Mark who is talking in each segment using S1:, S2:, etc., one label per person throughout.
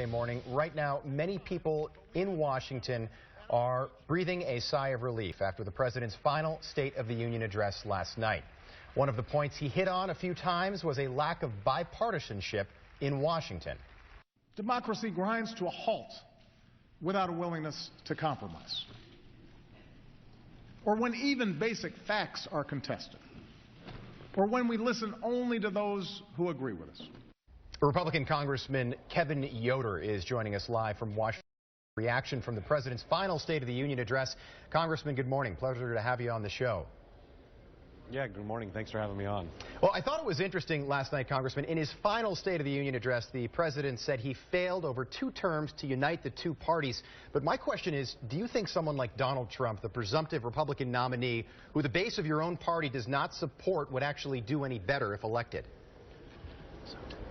S1: Morning. Right now, many people in Washington are breathing a sigh of relief after the president's final State of the Union address last night. One of the points he hit on a few times was a lack of bipartisanship in Washington.
S2: Democracy grinds to a halt without a willingness to compromise, or when even basic facts are contested, or when we listen only to those who agree with us.
S1: Republican Congressman Kevin Yoder is joining us live from Washington. Reaction from the president's final State of the Union address. Congressman, good morning. Pleasure to have you on the show.
S3: Yeah, good morning. Thanks for having me on.
S1: Well, I thought it was interesting last night, Congressman. In his final State of the Union address, the president said he failed over 2 terms to unite the 2 parties. But my question is, do you think someone like Donald Trump, the presumptive Republican nominee, who the base of your own party does not support, would actually do any better if elected?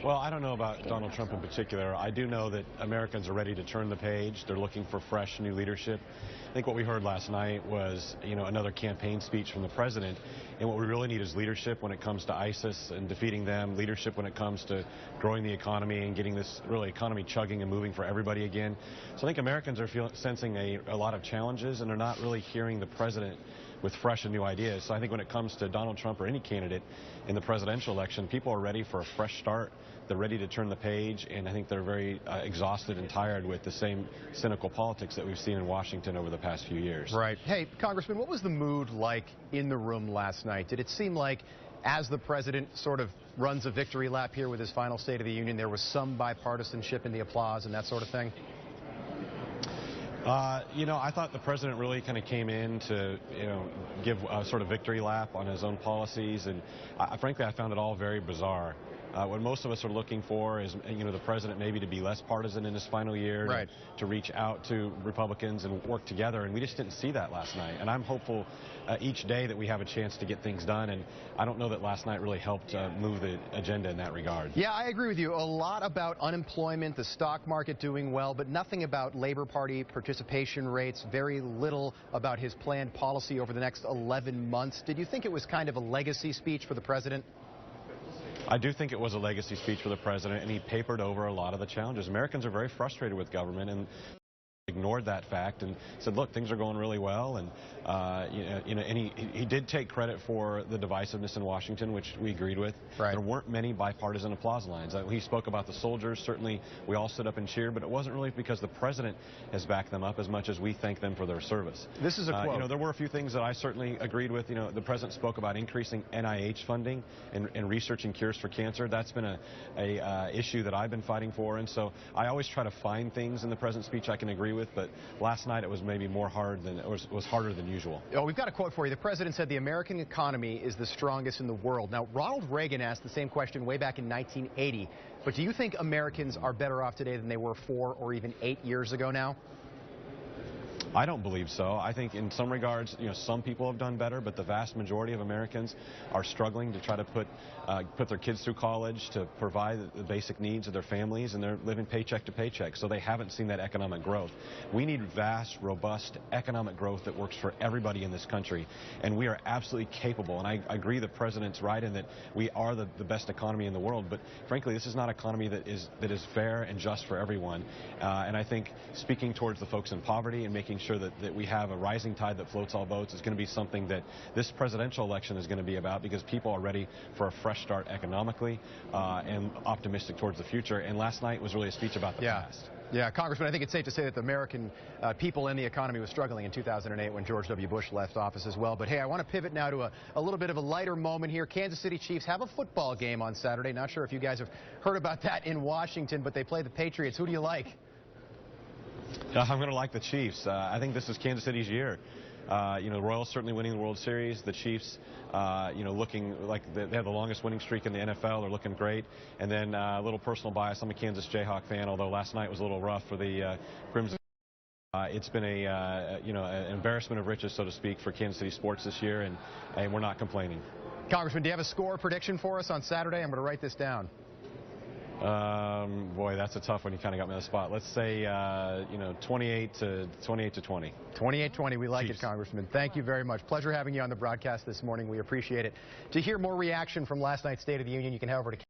S3: Well, I don't know about Donald Trump in particular. I do know that Americans are ready to turn the page. They're looking for fresh, new leadership. I think what we heard last night was, another campaign speech from the president. And what we really need is leadership when it comes to ISIS and defeating them, leadership when it comes to growing the economy and getting this really economy chugging and moving for everybody again. So I think Americans are sensing a lot of challenges, and they're not really hearing the president with fresh and new ideas. So I think when it comes to Donald Trump or any candidate in the presidential election, people are ready for a fresh start. They're ready to turn the page, and I think they're very exhausted and tired with the same cynical politics that we've seen in Washington over the past few years.
S1: Right. Hey, Congressman, what was the mood like in the room last night? Did it seem like as the president sort of runs a victory lap here with his final State of the Union, there was some bipartisanship in the applause and that sort of thing?
S3: I thought the president really kind of came in to, give a sort of victory lap on his own policies, and frankly, I found it all very bizarre. What most of us are looking for is, the president maybe to be less partisan in his final year,
S1: right,
S3: to reach out to Republicans and work together, and we just didn't see that last night. And I'm hopeful each day that we have a chance to get things done, and I don't know that last night really helped move the agenda in that regard.
S1: Yeah, I agree with you. A lot about unemployment, the stock market doing well, but nothing about Labor Party participation rates, very little about his planned policy over the next 11 months. Did you think it was kind of a legacy speech for the president?
S3: I do think it was a legacy speech for the president, and he papered over a lot of the challenges. Americans are very frustrated with government and ignored that fact and said, look, things are going really well. And and he did take credit for the divisiveness in Washington, which we agreed with.
S1: Right.
S3: There weren't many bipartisan applause lines. He spoke about the soldiers. Certainly we all stood up and cheered, but it wasn't really because the president has backed them up as much as we thank them for their service.
S1: This is a quote.
S3: There were a few things that I certainly agreed with. The president spoke about increasing NIH funding and researching cures for cancer. That's been a issue that I've been fighting for, and so I always try to find things in the president's speech I can agree with, but last night it was maybe more hard than it was harder than usual.
S1: Oh, we've got a quote for you. The president said the American economy is the strongest in the world. Now, Ronald Reagan asked the same question way back in 1980, but do you think Americans are better off today than they were 4 or even 8 years ago now?
S3: I don't believe so. I think in some regards, some people have done better, but the vast majority of Americans are struggling to try to put their kids through college, to provide the basic needs of their families, and they're living paycheck to paycheck, so they haven't seen that economic growth. We need vast, robust economic growth that works for everybody in this country, and we are absolutely capable. And I agree the president's right in that we are the best economy in the world, but frankly, this is not an economy that is fair and just for everyone. And I think speaking towards the folks in poverty and making sure that we have a rising tide that floats all boats is going to be something that this presidential election is going to be about, because people are ready for a fresh start economically and optimistic towards the future. And last night was really a speech about the past.
S1: Yeah, Congressman, I think it's safe to say that the American people and the economy was struggling in 2008 when George W. Bush left office as well. But hey, I want to pivot now to a little bit of a lighter moment here. Kansas City Chiefs have a football game on Saturday. Not sure if you guys have heard about that in Washington, but they play the Patriots. Who do you like?
S3: I'm going to like the Chiefs. I think this is Kansas City's year. The Royals certainly winning the World Series. The Chiefs, looking like they have the longest winning streak in the NFL. They're looking great. And then a little personal bias. I'm a Kansas Jayhawk fan, although last night was a little rough for the Crimson. It's been an embarrassment of riches, so to speak, for Kansas City sports this year, and we're not complaining.
S1: Congressman, do you have a score prediction for us on Saturday? I'm going to write this down.
S3: Boy, that's a tough one. You kind of got me on the spot. Let's say, 28 to 20.
S1: 28-20. We like it, Congressman. Thank you very much. Pleasure having you on the broadcast this morning. We appreciate it. To hear more reaction from last night's State of the Union, you can head over to